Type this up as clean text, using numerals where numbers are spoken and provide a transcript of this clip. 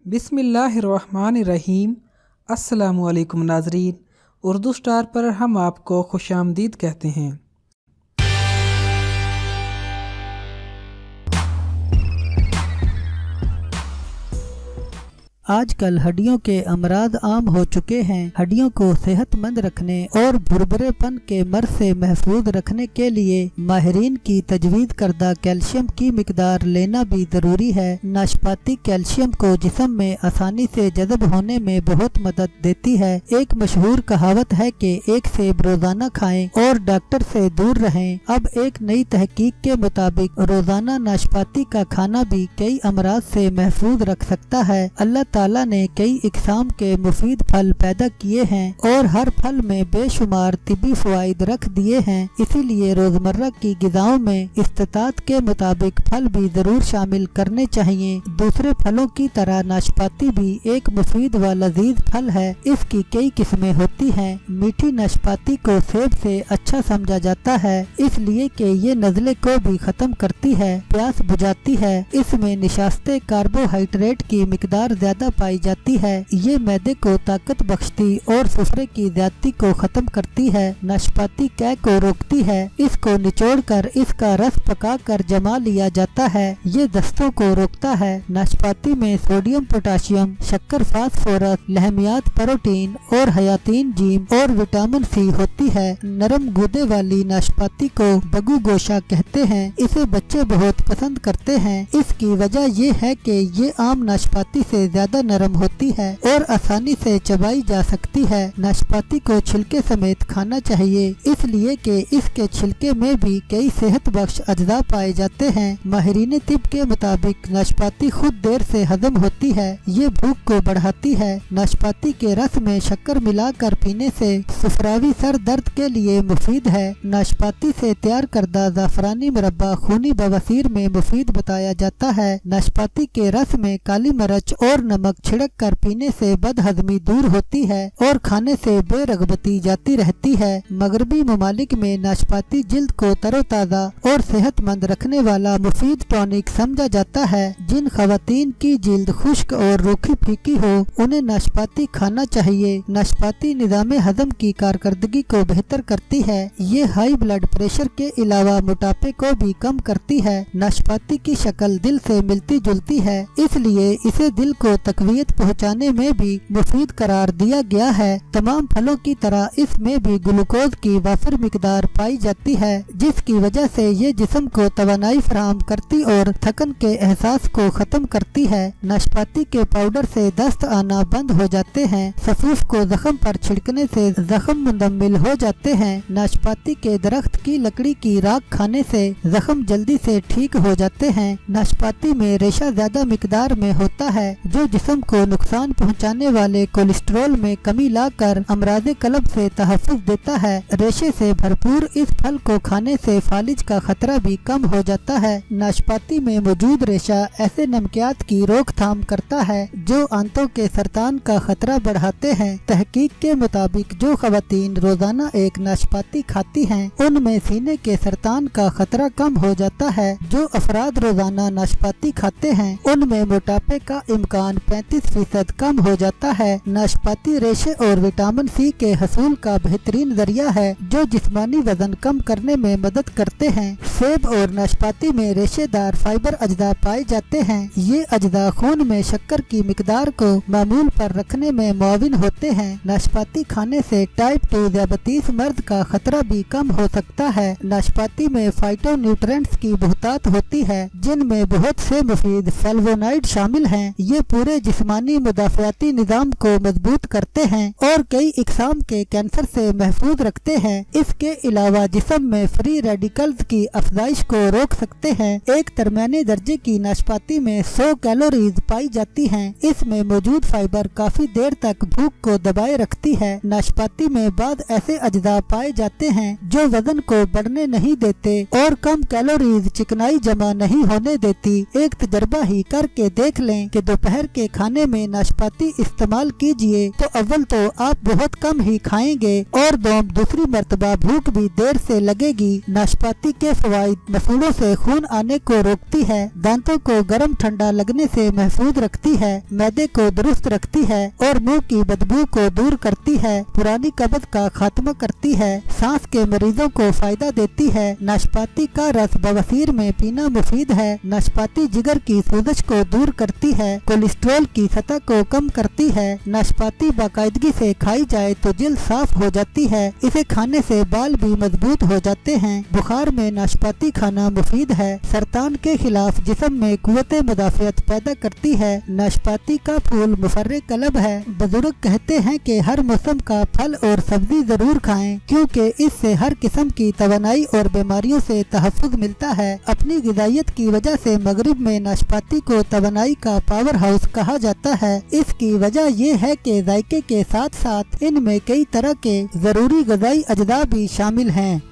बिस्मिल्लाहिर्रहमानिर्रहीम। अस्सलामुअलैकुम नाज़रीन, उर्दू स्टार पर हम आपको खुशामदीद कहते हैं। आजकल हड्डियों के अमराज आम हो चुके हैं। हड्डियों को सेहतमंद रखने और भुरभुरेपन के मर्ज से महफूज रखने के लिए माहिरीन की तजवीज़ करदा कैल्शियम की मिकदार लेना भी ज़रूरी है। नाशपाती कैल्शियम को जिस्म में आसानी से जज़ब होने में बहुत मदद देती है। एक मशहूर कहावत है कि एक सेब रोज़ाना खाएं और डॉक्टर से दूर रहें। अब एक नई तहकीक के मुताबिक रोज़ाना नाशपाती का खाना भी कई अमराज से महफूज रख सकता है। अल्लाह ताला ने कई इकसाम के मुफीद फल पैदा किए हैं और हर फल में बेशुमार तिब्बी फ़वाइद रख दिए हैं। इसीलिए रोजमर्रा की ग़िज़ाओं में इस्तिताअत के मुताबिक फल भी जरूर शामिल करने चाहिए। दूसरे फलों की तरह नाशपाती भी एक मुफीद व लजीज फल है। इसकी कई किस्में होती हैं। मीठी नाशपाती को सेब से अच्छा समझा जाता है, इसलिए कि ये नज़ले को भी खत्म करती है, प्यास बुझाती है। इसमें निशास्ते कार्बोहाइड्रेट की मिकदार ज्यादा पाई जाती है। ये मैदे को ताकत बख्शती और सुफरे की ज्यादती को खत्म करती है। नाशपाती कै को रोकती है। इसको निचोड़कर इसका रस पकाकर जमा लिया जाता है। ये दस्तों को रोकता है। नाशपाती में सोडियम, पोटाशियम, शक्कर, फास्फोरस, लहमियात, प्रोटीन और हयातीन जीम और विटामिन सी होती है। नरम गूदे वाली नाशपाती को बगू गोशा कहते हैं। इसे बच्चे बहुत पसंद करते हैं। इसकी वजह ये है कि ये आम नाशपाती से ज्यादा नरम होती है और आसानी से चबाई जा सकती है। नाशपाती को छिलके समेत खाना चाहिए, इसलिए कि इसके छिलके में भी कई सेहत बख्श अज्जा पाए जाते हैं। माहिरीन तिब के मुताबिक नाशपाती खुद देर से हजम होती है। ये भूख को बढ़ाती है। नाशपाती के रस में शक्कर मिलाकर पीने से सुफरावी सर दर्द के लिए मुफीद है। नाशपाती से तैयार करदा ज़ाफ़रानी मुरब्बा खूनी बवासीर में मुफीद बताया जाता है। नाशपाती के रस में काली मिर्च और नमक छिड़क कर पीने से बदहजमी दूर होती है और खाने से बेरगबती जाती रहती है। मगरबी ममालिक में नाशपाती जिल्द को तरोताज़ा और सेहतमंद रखने वाला मुफीद टॉनिक समझा जाता है। जिन खवातीन की जिल्द खुश्क और रूखी फीकी हो, उन्हें नाशपाती खाना चाहिए। नाशपाती निज़ामे हजम की कारकर्दगी को बेहतर करती है। ये हाई ब्लड प्रेशर के अलावा मोटापे को भी कम करती है। नाशपाती की शक्ल दिल से मिलती जुलती है, इसलिए इसे दिल को तकवीयत पहुँचाने में भी मुफीद करार दिया गया है। तमाम फलों की तरह इसमें भी ग्लूकोज की वाफिर मिकदार पाई जाती है, जिसकी वजह से ये जिस्म को तवानाई फराहम करती और थकन के एहसास को खत्म करती है। नाशपाती के पाउडर से दस्त आना बंद हो जाते हैं। सफूफ को जख्म पर छिड़कने से जख्म मुंदमिल हो जाते हैं। नाशपाती के दरख्त की लकड़ी की राख खाने से जख्म जल्दी से ठीक हो जाते हैं। नाशपाती में रेशा ज्यादा मिकदार में होता है, जो जिस्म को नुकसान पहुंचाने वाले कोलेस्ट्रॉल में कमी लाकर अमराज़े कल्ब से तहफ़्फ़ुज़ देता है। रेशे से भरपूर इस फल को खाने से फालिज का खतरा भी कम हो जाता है। नाशपाती में मौजूद रेशा ऐसे नमकियात की रोकथाम करता है जो आंतों के सरतान का खतरा बढ़ाते हैं। तहकीक के मुताबिक जो खवातीन रोजाना एक नाशपाती खाती हैं, उनमें सीने के सरतान का खतरा कम हो जाता है। जो अफराद रोजाना नाशपाती खाते हैं, उनमें मोटापे का इम्कान 35% कम हो जाता है। नाशपाती रेशे और विटामिन सी के हसूल का बेहतरीन जरिया है, जो जिस्मानी वजन कम करने में मदद करते हैं। सेब और नाशपाती में रेशेदार फाइबर अज्जा पाए जाते हैं। ये अज्जा खून में शक्कर की मिकदार को मामूल पर रखने में मुआविन होते हैं। नाशपाती खाने से टाइप 2 डायबिटीज मर्द का खतरा भी कम हो सकता है। नाशपाती में फाइटोन्यूट्रिएंट्स की बहुतात होती है, जिनमें बहुत से मुफीद फ्लेवोनॉइड शामिल हैं। ये पूरे जिस्मानी मुदाफ़ियाती निज़ाम को मजबूत करते हैं और कई इकसाम के कैंसर से महफूज रखते हैं। इसके अलावा जिस्म में फ्री रेडिकल्स की अफजाइश को रोक सकते हैं। एक दरमियाने दर्जे की नाशपाती में 100 कैलोरीज पाई जाती हैं। इसमें मौजूद फाइबर काफी देर तक भूख को दबाए रखती है। नाशपाती में बाद ऐसे अज्जा पाए जाते हैं जो वजन को बढ़ने नहीं देते और कम कैलोरीज चिकनाई जमा नहीं होने देती। एक तजर्बा ही करके देख लें कि दोपहर के के खाने में नाशपाती इस्तेमाल कीजिए तो अव्वल तो आप बहुत कम ही खाएंगे और दूसरी मर्तबा भूख भी देर से लगेगी। नाशपाती के फवाइद मसूड़ों से खून आने को रोकती है, दांतों को गर्म ठंडा लगने से महफूज रखती है, मैदे को दुरुस्त रखती है और मुंह की बदबू को दूर करती है, पुरानी कब्ज का खात्मा करती है, सांस के मरीजों को फायदा देती है। नाशपाती का रस बवासीर में पीना मुफीद है। नाशपाती जिगर की सूजश को दूर करती है, कोलेस्ट्रॉल की सतह को कम करती है। नाशपाती बाकायदगी से खाई जाए तो जिल्द साफ हो जाती है। इसे खाने से बाल भी मजबूत हो जाते हैं। बुखार में नाशपाती खाना मुफीद है। सरतान के खिलाफ जिस्म में कुव्वत मुदाफ़ियत पैदा करती है। नाशपाती का फूल मुफर्रे कलब है। बुजुर्ग कहते हैं कि हर मौसम का फल और सब्जी जरूर खाएं, क्योंकि इससे हर किस्म की तवानाई और बीमारियों से तहफ़्फ़ुज़ मिलता है। अपनी गिदायत की वजह से मगरिब में नाशपाती को तवानाई का पावर हाउस कहा जाता है। इसकी वजह ये है कि जायके के साथ साथ इनमें कई तरह के जरूरी ग़िज़ाई अज्जा भी शामिल हैं।